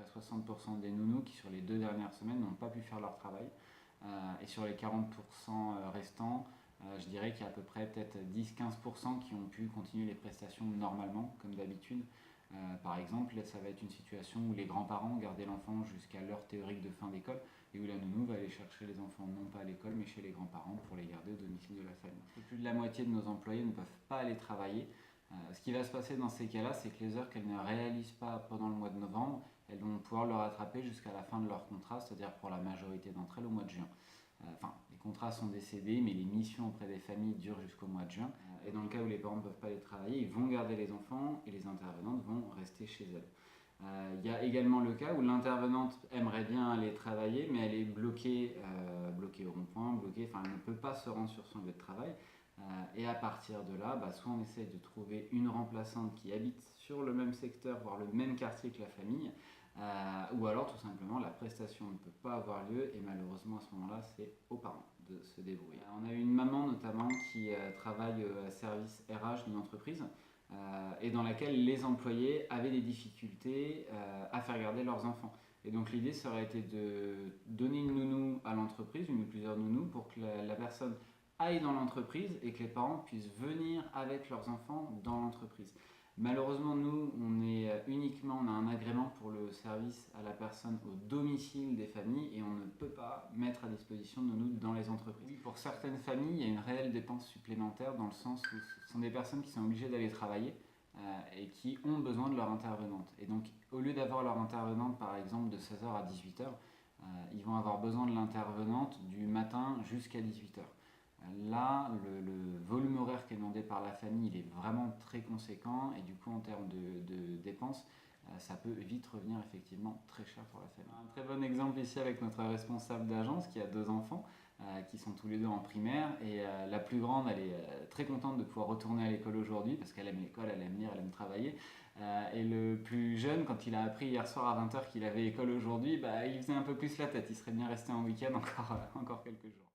près 60% des nounous qui sur les 2 dernières semaines n'ont pas pu faire leur travail. Et sur les 40% restants, je dirais qu'il y a à peu près peut-être 10-15% qui ont pu continuer les prestations normalement, comme d'habitude. Par exemple, ça va être une situation où les grands-parents gardaient l'enfant jusqu'à l'heure théorique de fin d'école et où la nounou va aller chercher les enfants non pas à l'école mais chez les grands-parents pour les garder au domicile de la famille. Plus de la moitié de nos employés ne peuvent pas aller travailler. Ce qui va se passer dans ces cas-là, c'est que les heures qu'elles ne réalisent pas pendant le mois de novembre, elles vont pouvoir le rattraper jusqu'à la fin de leur contrat, c'est-à-dire pour la majorité d'entre elles au mois de juin. Les contrats sont décédés, mais les missions auprès des familles durent jusqu'au mois de juin. Et dans le cas où les parents ne peuvent pas aller travailler, ils vont garder les enfants et les intervenantes vont rester chez elles. Il y a également le cas où l'intervenante aimerait bien aller travailler, mais elle est bloquée au rond-point, elle ne peut pas se rendre sur son lieu de travail. Et à partir de là, soit on essaye de trouver une remplaçante qui habite sur le même secteur, voire le même quartier que la famille, ou alors tout simplement la prestation ne peut pas avoir lieu et malheureusement à ce moment-là c'est aux parents de se débrouiller. On a eu une maman notamment qui travaille à service RH d'une entreprise et dans laquelle les employés avaient des difficultés à faire garder leurs enfants. Et donc l'idée ça aurait été de donner une nounou à l'entreprise, une ou plusieurs nounous, pour que la personne aille dans l'entreprise et que les parents puissent venir avec leurs enfants dans l'entreprise. Malheureusement, nous, on a un agrément pour le service à la personne au domicile des familles et on ne peut pas mettre à disposition de nous dans les entreprises. Pour certaines familles, il y a une réelle dépense supplémentaire dans le sens où ce sont des personnes qui sont obligées d'aller travailler et qui ont besoin de leur intervenante. Et donc, au lieu d'avoir leur intervenante, par exemple, de 16h à 18h, ils vont avoir besoin de l'intervenante du matin jusqu'à 18h. Là, le volume horaire qui est demandé par la famille, il est vraiment très conséquent et du coup en termes de dépenses, ça peut vite revenir effectivement très cher pour la famille. Un très bon exemple ici avec notre responsable d'agence qui a 2 enfants qui sont tous les 2 en primaire et la plus grande elle est très contente de pouvoir retourner à l'école aujourd'hui parce qu'elle aime l'école, elle aime lire, elle aime travailler et le plus jeune, quand il a appris hier soir à 20h qu'il avait école aujourd'hui, il faisait un peu plus la tête, il serait bien resté en week-end encore quelques jours.